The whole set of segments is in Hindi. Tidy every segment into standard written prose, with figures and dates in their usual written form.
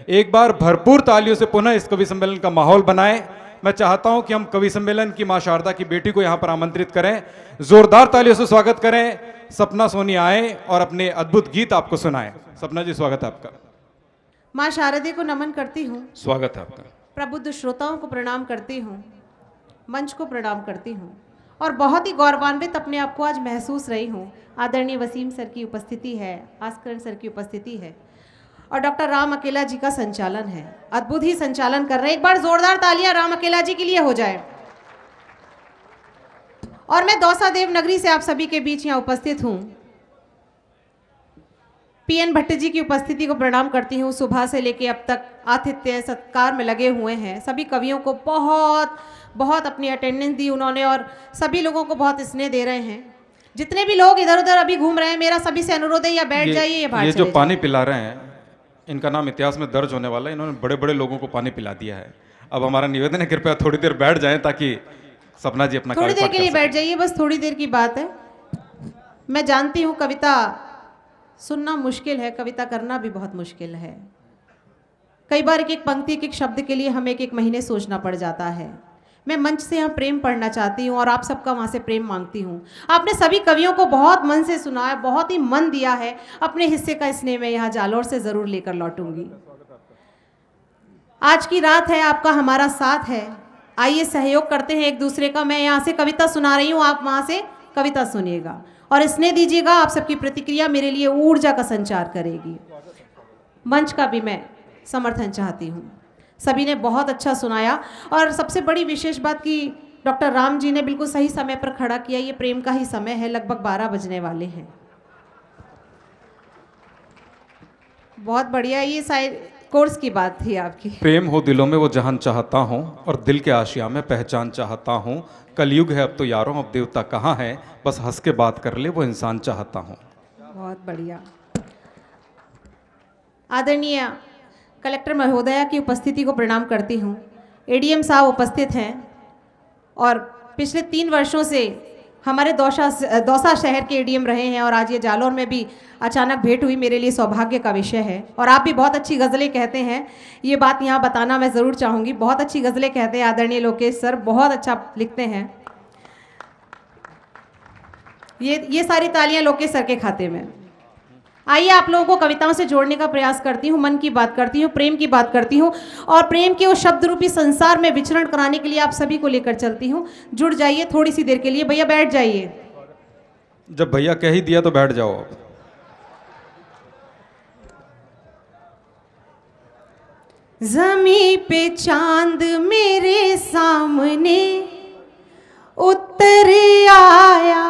एक बार भरपूर तालियों से पुनः इस कवि सम्मेलन का माहौल बनाएं। मैं चाहता हूं कि हम कवि सम्मेलन की मां शारदा की बेटी को यहां पर आमंत्रित करें। जोरदार तालियों से स्वागत करें। सपना सोनी आए और अपने अद्भुत गीत आपको सुनाएं। सपना जी, स्वागत है आपका। माँ शारदे को नमन करती हूँ। स्वागत है आपका। प्रबुद्ध श्रोताओं को प्रणाम करती हूँ, मंच को प्रणाम करती हूँ और बहुत ही गौरवान्वित अपने आप को आज महसूस रही हूँ। आदरणीय वसीम सर की उपस्थिति है, आस्करण सर की उपस्थिति है और डॉक्टर राम अकेला जी का संचालन है। अद्भुत ही संचालन कर रहे हैं। एक बार जोरदार तालियां राम अकेला जी के लिए हो जाए। और मैं दौसा देव नगरी से आप सभी के बीच यहाँ उपस्थित हूँ। पीएन भट्ट जी की उपस्थिति को प्रणाम करती हूँ। सुबह से लेके अब तक आतिथ्य सत्कार में लगे हुए हैं। सभी कवियों को बहुत बहुत अपनी अटेंडेंस दी उन्होंने और सभी लोगों को बहुत स्नेह दे रहे हैं। जितने भी लोग इधर उधर अभी घूम रहे हैं, मेरा सभी से अनुरोध है या बैठ जाइए या बाहर ये चले जो पानी पिला रहे हैं, इनका नाम इतिहास में दर्ज होने वाला है। इन्होंने बड़े बड़े लोगों को पानी पिला दिया है। अब हमारा निवेदन है, कृपया थोड़ी देर बैठ जाएं ताकि सपना जी अपना थोड़ी देर के लिए बैठ जाइए, बस थोड़ी देर की बात है। मैं जानती हूँ कविता सुनना मुश्किल है, कविता करना भी बहुत मुश्किल है। कई बार एक एक पंक्ति, एक एक शब्द के लिए हमें एक एक महीने सोचना पड़ जाता है। मैं मंच से यहाँ प्रेम पढ़ना चाहती हूँ और आप सबका वहाँ से प्रेम मांगती हूँ। आपने सभी कवियों को बहुत मन से सुना है, बहुत ही मन दिया है। अपने हिस्से का स्नेह मैं यहाँ जालौर से ज़रूर लेकर लौटूंगी। आज की रात है, आपका हमारा साथ है। आइए सहयोग करते हैं एक दूसरे का। मैं यहाँ से कविता सुना रही हूँ, आप वहाँ से कविता सुनिएगा और स्नेह दीजिएगा। आप सबकी प्रतिक्रिया मेरे लिए ऊर्जा का संचार करेगी। मंच का भी मैं समर्थन चाहती हूँ। सभी ने बहुत अच्छा सुनाया और सबसे बड़ी विशेष बात कि डॉक्टर राम जी ने बिल्कुल सही समय पर खड़ा किया। ये प्रेम का ही समय है, लगभग 12 बजने वाले हैं। बहुत बढ़िया, ये शायद कोर्स की बात थी आपकी। प्रेम हो दिलों में वो जहान चाहता हूँ और दिल के आशिया में पहचान चाहता हूँ। कलयुग है अब तो यारों, अब देवता कहाँ है, बस हंस के बात कर ले वो इंसान चाहता हूँ। बहुत बढ़िया। आदरणीय कलेक्टर महोदया की उपस्थिति को प्रणाम करती हूँ। एडीएम साहब उपस्थित हैं और पिछले 3 वर्षों से हमारे दौसा शहर के एडीएम रहे हैं और आज ये जालौर में भी अचानक भेंट हुई, मेरे लिए सौभाग्य का विषय है। और आप भी बहुत अच्छी गज़लें कहते हैं, ये बात यहाँ बताना मैं ज़रूर चाहूँगी। बहुत अच्छी गज़लें कहते हैं आदरणीय लोकेश सर, बहुत अच्छा लिखते हैं। ये सारी तालियाँ लोकेश सर के खाते में। आइए आप लोगों को कविताओं से जोड़ने का प्रयास करती हूँ, मन की बात करती हूँ, प्रेम की बात करती हूँ और प्रेम के उस शब्द रूपी संसार में विचरण कराने के लिए आप सभी को लेकर चलती हूँ। जुड़ जाइए थोड़ी सी देर के लिए। भैया बैठ जाइए। जब भैया कह ही दिया तो बैठ जाओ आप। ज़मीं पे चांद मेरे सामने उतर आया,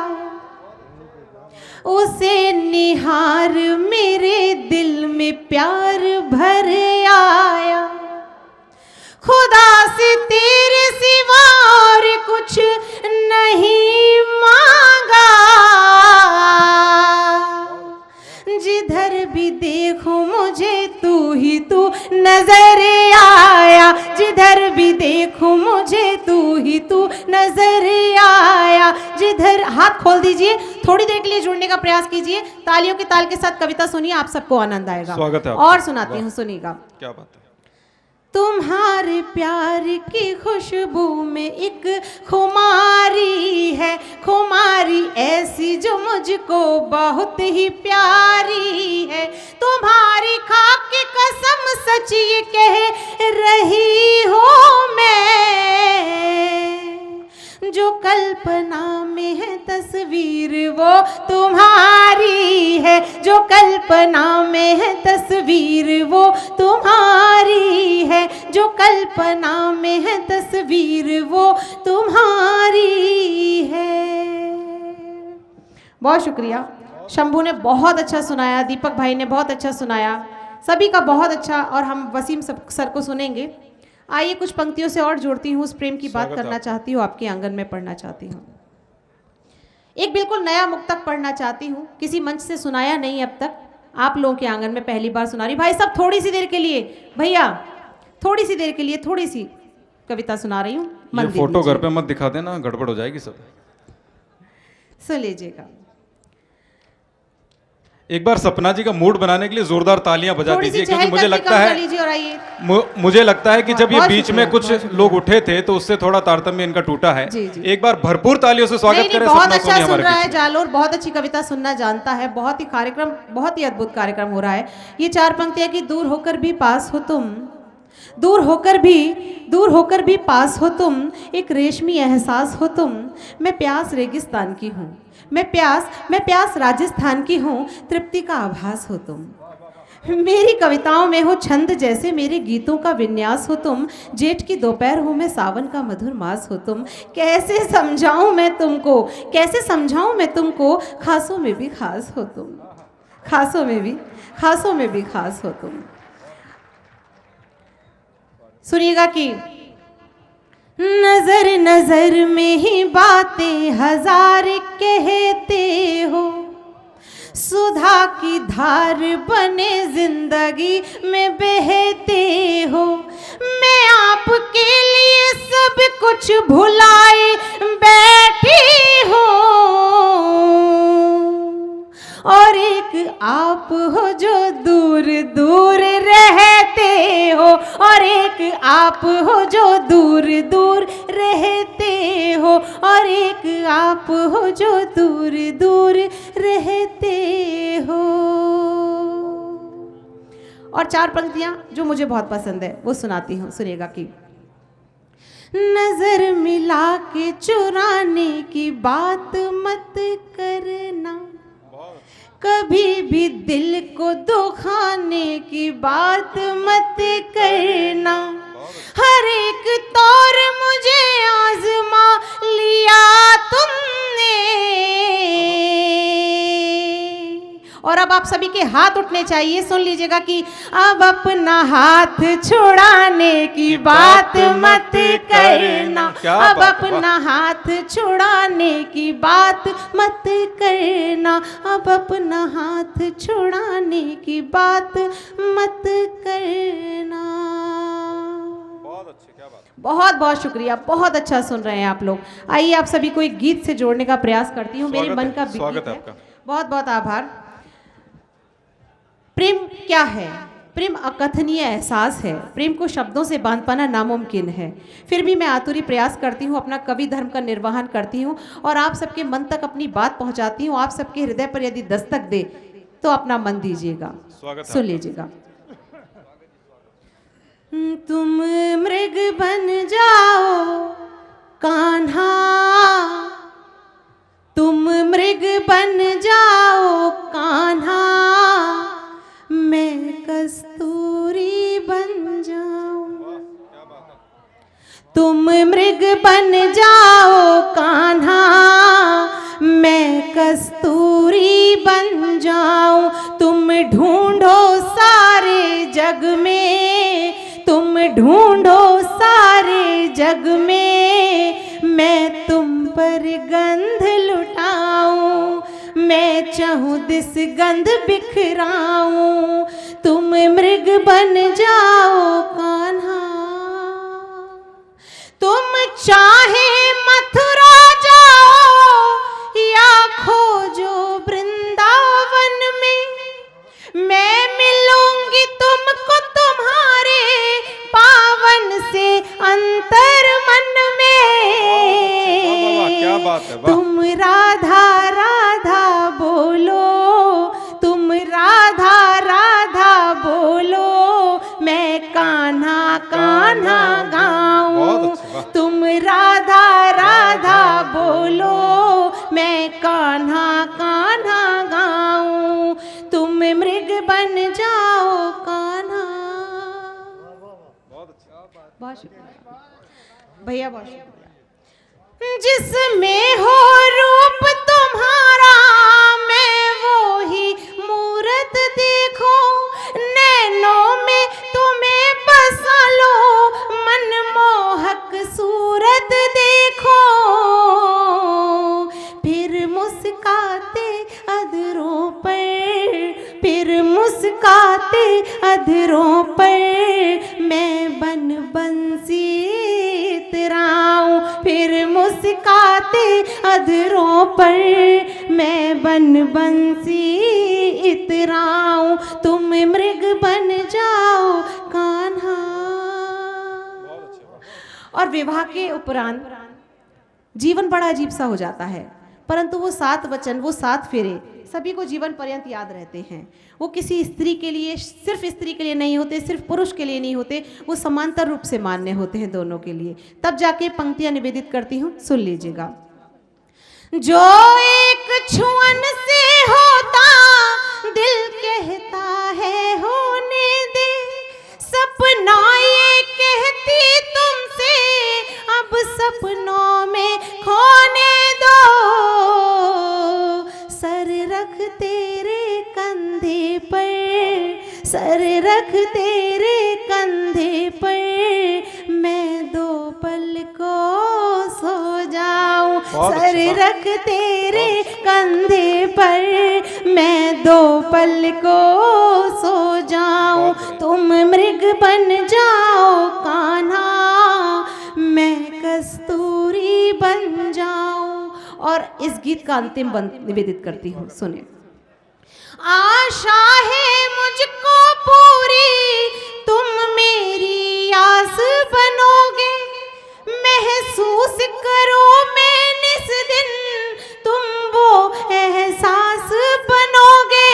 उसे निहार मेरे दिल में प्यार भर आया। खुदा से तेरे सिवा और कुछ नहीं मांगा, जिधर भी देखूं मुझे तू ही तू नजर आया, जिधर भी देखूं मुझे तू ही तू नजर आया। जिधर, हाथ खोल दीजिए, थोड़ी देर के लिए जुड़ने का प्रयास कीजिए। तालियों के ताल के साथ कविता सुनिए, आप सबको आनंद आएगा। स्वागत है। और सुनाती हूँ, सुनिएगा। क्या बात है। तुम्हारे प्यार की खुशबू में एक खुमारी है, खुमारी ऐसी जो मुझको बहुत ही प्यारी है। तुम्हारी खाक की कसम सच ये कह रही हूँ मैं, जो कल्पना में है तस्वीर वो तुम्हारी है, जो कल्पना में है तस्वीर वो तुम्हारी है, जो कल्पना में है तस्वीर वो तुम्हारी है। बहुत शुक्रिया। शंभू ने बहुत अच्छा सुनाया, दीपक भाई ने बहुत अच्छा सुनाया, सभी का बहुत अच्छा। और हम वसीम सर को सुनेंगे। आइए कुछ पंक्तियों से और जोड़ती हूँ, उस प्रेम की बात करना चाहती हूँ, आपके आंगन में पढ़ना चाहती हूँ। एक बिल्कुल नया मुक्तक पढ़ना चाहती हूँ, किसी मंच से सुनाया नहीं अब तक, आप लोगों के आंगन में पहली बार सुना रही। भाई साहब थोड़ी सी देर के लिए, भैया थोड़ी सी देर के लिए थोड़ी सी कविता सुना रही हूँ। ये फोटो घर पे मत दिखा देना, गड़बड़ हो जाएगी सब। सुन लीजिएगा। एक बार सपना जी का मूड बनाने के लिए जोरदार तालियां बजा थोड़ी सी दीजिए, क्योंकि मुझे चहलकदमी लगता कम कर है लीजिए और आइए। मुझे लगता है कि जब ये बहुत बीच शुक्रिया, में कुछ बहुत शुक्रिया। लोग उठे थे तो उससे थोड़ा तारतम्य इनका टूटा है। जी, जी। एक बार भरपूर तालियों से स्वागत नहीं, करें बहुत सपना अच्छा सोनी सुन हमारे रहा है बीच में। जालोर, बहुत अच्छी कविता सुनना जानता है, बहुत ही कार्यक्रम, बहुत ही अद्भुत कार्यक्रम हो रहा है। ये 4 पंक्तियां कि दूर होकर भी पास हो तुम, दूर होकर भी पास हो तुम, एक रेशमी एहसास हो तुम। मैं प्यास रेगिस्तान की हूँ, मैं प्यास राजस्थान की हूँ, तृप्ति का आभास हो तुम। मेरी कविताओं में हो छंद जैसे मेरे गीतों का विन्यास हो तुम। जेठ की दोपहर हो मैं सावन का मधुर मास हो तुम। कैसे समझाऊं मैं तुमको, खासों में भी खास हो तुम, खासों में भी खास हो तुम। सुनिएगा कि नजर नजर में ही बातें हजार कहते हो, सुधा की धार बने जिंदगी में बहते हो। मैं आपके लिए सब कुछ भुलाए बैठी हूँ, और एक आप हो जो दूर दूर रहते हो, और एक आप हो जो दूर दूर रहते हो, और एक आप हो जो दूर दूर रहते हो। और 4 पंक्तियां जो मुझे बहुत पसंद है वो सुनाती हूँ, सुनिएगा कि नजर मिला के चुराने की बात मत करना, कभी भी दिल को दुखाने की बात मत करना। हर एक तौर मुझे आजमा लिया तुमने, और अब आप सभी के हाथ उठने चाहिए, सुन लीजिएगा कि अब अपना हाथ छुड़ाने की बात मत करना, अब अपना हाथ छुड़ाने की बात मत करना, अब अपना हाथ छुड़ाने की बात मत करना। बहुत बहुत शुक्रिया, बहुत अच्छा सुन रहे हैं आप लोग। आइए आप सभी को एक गीत से जोड़ने का प्रयास करती हूँ, मेरे मन का स्वागत गीत है है। आपका। बहुत बहुत आभार। प्रेम क्या है? प्रेम अकथनीय एहसास है, प्रेम को शब्दों से बांध पाना नामुमकिन है। फिर भी मैं आतुरी प्रयास करती हूँ, अपना कवि धर्म का निर्वहन करती हूँ और आप सबके मन तक अपनी बात पहुँचाती हूँ। आप सबके हृदय पर यदि दस्तक दे तो अपना मन दीजिएगा, सुन लीजिएगा। तुम मृग बन जाओ कान्हा, तुम मृग बन जाओ कान्हा, मैं कस्तूरी बन जाऊं। तुम मृग बन जाओ कान्हा, मैं कस्तूरी बन जाऊं। तुम ढूंढो सारे जग में, तुम ढूंढो सारे जग में, मैं तुम पर गंध लुटाऊं, मैं चाहूं दिस गंध बिखराऊं। तुम मृग बन जाओ कान्हा, तुम चाहे मथुरा जाओ या खोजो वृंदावन में, मैं मिलूंगी तुमको तुम्हारे पावन से अंतर मन में। क्या बात है, वाह। तुम राधा राधा बोलो, तुम राधा राधा बोलो, मैं कान्हा कान्हा गाऊं। तुम राधा राधा बोलो, मैं कान्हा कान्हा गाऊं। तुम मृग बन जाओ कान्हा। बहुत शुक्रिया भैया, बहुत शुक्रिया। जिसमें हो रूप तुम्हारा, मैं वो ही मूरत देखो, नैनों में तुम्हें बसा लो, मनमोहक सूरत देखो। फिर मुस्काते अधरों पर, फिर मुस्काते अधरों पर, मैं बन बंसी इतराऊं। फिर मुस्काते अधरों पर, मैं बन बंसी इतराऊं, तुम मृग बन जाओ कान्हा। और विवाह के उपरांत जीवन बड़ा अजीब सा हो जाता है, परंतु वो 7 वचन, वो 7 फेरे सभी को जीवन पर्यंत याद रहते हैं। वो किसी स्त्री के लिए, सिर्फ स्त्री के लिए नहीं होते, सिर्फ पुरुष के लिए नहीं होते, वो समांतर रूप से मान्य होते हैं दोनों के लिए। तब जाके पंक्तियां निवेदित करती हूँ, सुन लीजिएगा। जो एक छुअन से होता दिल कहता है होने दे, सपना ये कहती तुमसे अब सपनों में खोने दो, सर रख तेरे कंधे पर, सर रख तेरे कंधे पर, मैं 2 पल को सो जाऊं, सर रख तेरे कंधे पर, मैं 2 पल को सो जाऊं, तुम मृग बन जाओ कान्हा, मैं कस्तूरी बन जाऊं। और इस गीत का अंतिम निवेदित करती हूँ, सुने। आशा है मुझको पूरी, तुम मेरी आस बनोगे, महसूस करो मैं निस दिन, तुम वो एहसास बनोगे,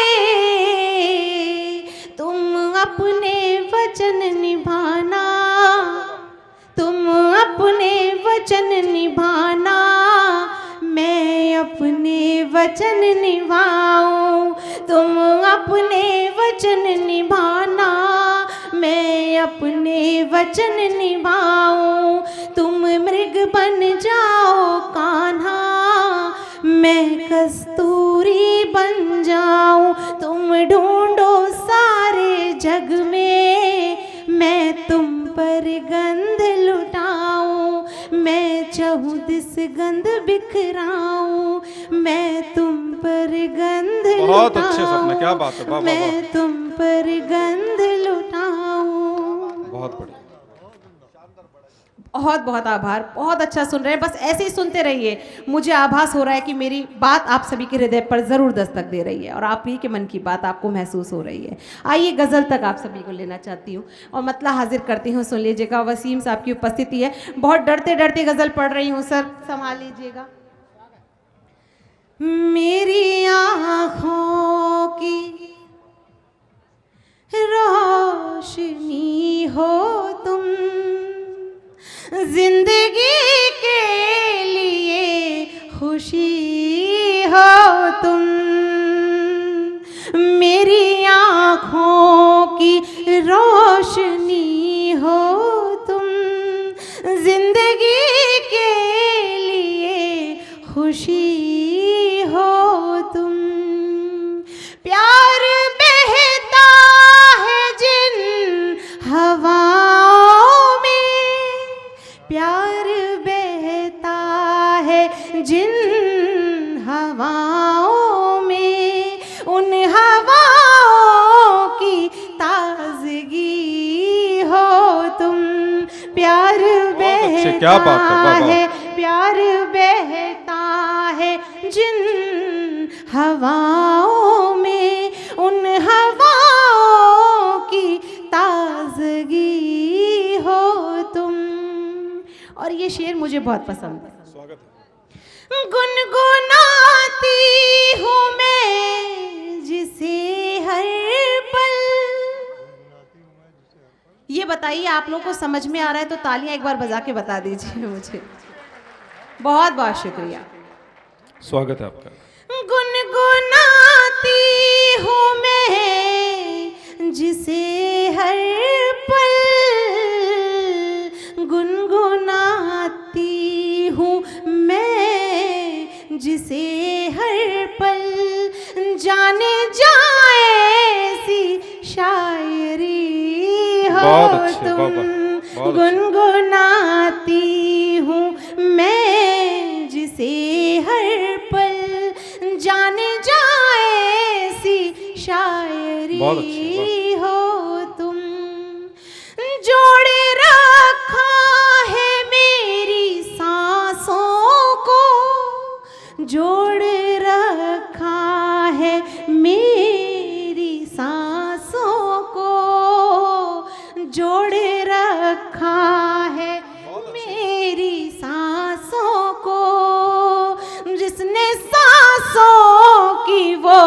तुम अपने वचन निभाना, तुम अपने वचन निभाना, मैं अपने वचन निभाऊं, तुम अपने वचन निभाना, मैं अपने वचन निभाऊं, तुम मृग बन जाओ कान्हा, मैं कस्तूरी बन जाऊं, तुम ढूंढो सारे जग में, मैं तुम पर गंध लुटाऊं, मैं चाहूं दिस गंध बिखराऊं, मैं तुम पर गंध लुटाऊं, बहुत अच्छे सपने, क्या बात है, वाह, मैं वाह, वाह। तुम पर गंध लुटाऊं। बहुत बढ़िया। बहुत बहुत आभार, बहुत अच्छा सुन रहे हैं, बस ऐसे ही सुनते रहिए। मुझे आभास हो रहा है कि मेरी बात आप सभी के हृदय पर ज़रूर दस्तक दे रही है और आप ही के मन की बात आपको महसूस हो रही है। आइए गज़ल तक आप सभी को लेना चाहती हूँ और मतलब हाजिर करती हूँ, सुन लीजिएगा। वसीम साहब की उपस्थिति है, बहुत डरते डरते गज़ल पढ़ रही हूँ, सर संभाल लीजिएगा। मेरी आँखों की रोशनी हो तुम, जिंदगी के लिए खुशी हो तुम, मेरी आँखों की रोशनी हो तुम, जिंदगी के लिए खुशी हो तुम, प्यार बहता है जिन हवाओं में, प्यार बहता है जिन हवाओं में, उन हवाओं की ताजगी हो तुम, प्यार क्या बात है, वाह, वाह। है, प्यार बहता है जिन हवाओं में, उन हवाओं की ताजगी हो तुम। और ये शेर मुझे बहुत पसंद है। स्वागत है। गुनगुनाती हूँ मैं जिसे हर पल, ये बताइए आप लोग को समझ में आ रहा है तो तालियां एक बार बजा के बता दीजिए मुझे। बहुत बहुत शुक्रिया, स्वागत है आपका। गुनगुनाती हूँ मैं जिसे हर पल, गुनगुनाती हूँ मैं जिसे हर पल, जाने जाए ऐसी शायरी हो तुम, गुनगुनाती हूँ मैं जिसे हर पल, जाने जाए ऐसी शायरी हो तुम, जोड़े रखा है मेरी सांसों को, जोड़ रखा जोड़े रखा है मेरी सांसों को, जिसने सांसों की वो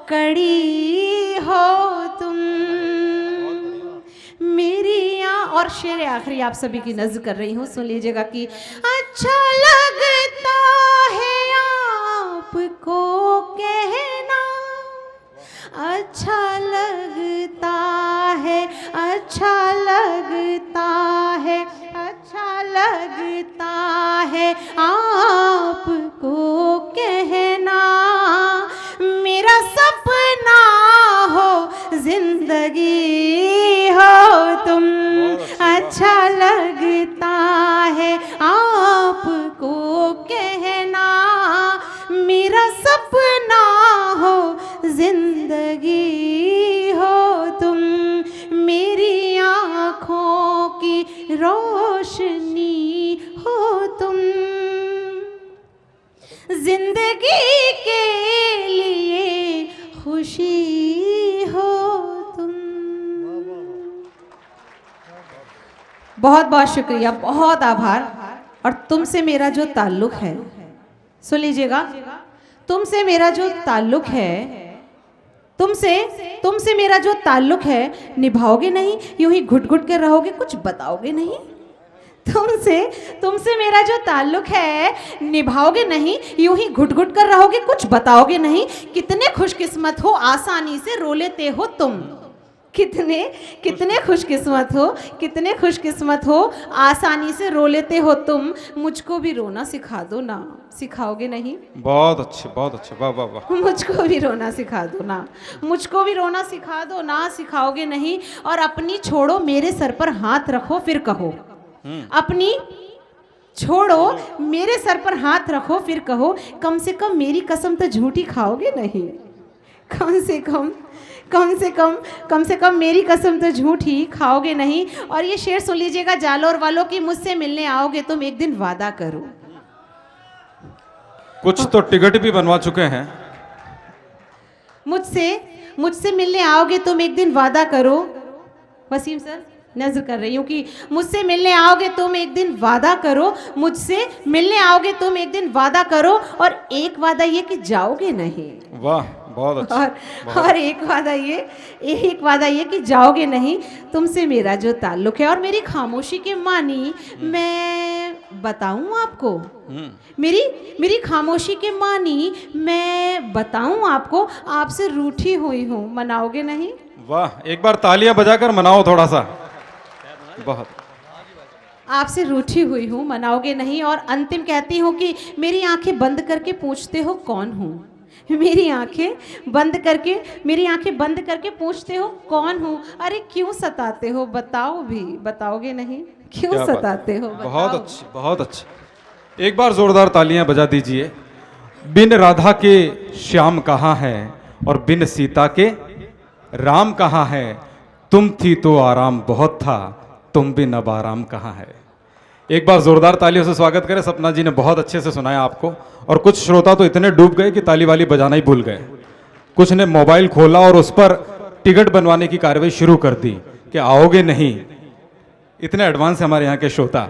कड़ी हो तुम मेरी। और शेर आखिरी आप सभी की नज़्म कर रही हूँ, सुन लीजिएगा कि अच्छा लगता है आपको कहना, अच्छा लगता है, अच्छा लगता है, अच्छा लगता है आपको कहना, मेरा सपना हो जिंदगी हो तुम। अच्छा लगता है आपको कहना, मेरा सपना हो जिंदगी हो तुम, मेरी आँखों की रोशनी हो तुम, जिंदगी के लिए खुशी हो तुम। बहुत बहुत शुक्रिया, बहुत आभार। और तुमसे मेरा जो ताल्लुक है, सुन लीजिएगा, तुमसे मेरा जो ताल्लुक है, तुमसे मेरा जो ताल्लुक है, निभाओगे नहीं, यूं ही घुट घुट कर रहोगे, कुछ बताओगे नहीं। तुमसे मेरा जो ताल्लुक है, निभाओगे नहीं, यूं ही घुट घुट कर रहोगे, कुछ बताओगे नहीं। कितने खुशकिस्मत हो, आसानी से रो लेते हो तुम। कितने खुशकिस्मत हो, कितने खुशकिस्मत हो, आसानी से रो लेते हो तुम। मुझको भी रोना सिखा दो ना, सिखाओगे नहीं। बहुत अच्छे, बहुत अच्छे, वाह वाह वाह। मुझको भी रोना सिखा दो ना, मुझको भी रोना सिखा दो ना, सिखाओगे नहीं। और अपनी छोड़ो, मेरे सर पर हाथ रखो फिर कहो, अपनी छोड़ो, मेरे सर पर हाथ रखो फिर कहो, कम से कम मेरी कसम तो झूठी खाओगे नहीं। कम से कम मेरी कसम तो झूठी खाओगे नहीं। और ये शेर सुन लीजिएगा जालोर वालों की, मुझसे मिलने आओगे तुम एक दिन, वादा करो। कुछ तो टिकट भी बनवा चुके हैं। मुझसे मिलने आओगे तुम एक दिन, वादा करो। वसीम सर, नज़र कर रही हूँ कि मुझसे मिलने आओगे तुम एक दिन, वादा करो। मुझसे मिलने आओगे तुम एक दिन, वादा करो। और एक वादा ये कि जाओगे नहीं। वाह, बहुत अच्छा। और एक वादा ये कि जाओगे नहीं। तुमसे मेरा जो ताल्लुक है, और मेरी खामोशी के मानी मैं बताऊं आपको, मेरी खामोशी के मानी मैं बताऊं आपको, आपसे रूठी हुई हूँ, मनाओगे नहीं। वाह, एक बार तालियां बजाकर मनाओ थोड़ा सा। बहुत, आपसे रूठी हुई हूँ, मनाओगे नहीं। और अंतिम कहती हूँ कि मेरी आंखें बंद करके पूछते हो कौन हूँ, मेरी आंखें बंद करके पूछते हो कौन हूँ। अरे क्यों सताते हो, बताओ भी, बताओगे नहीं। क्यों सताते हो, बताओ। बहुत अच्छी, बहुत अच्छी। एक बार जोरदार तालियां बजा दीजिए। बिन राधा के श्याम कहाँ है, और बिन सीता के राम कहाँ है। तुम थी तो आराम बहुत था, तुम बिन अब आराम कहाँ है। एक बार जोरदार तालियों से स्वागत करें। सपना जी ने बहुत अच्छे से सुनाया आपको, और कुछ श्रोता तो इतने डूब गए कि ताली वाली बजाना ही भूल गए। कुछ ने मोबाइल खोला और उस पर टिकट बनवाने की कार्रवाई शुरू कर दी कि आओगे नहीं। इतने एडवांस हमारे यहाँ के श्रोता।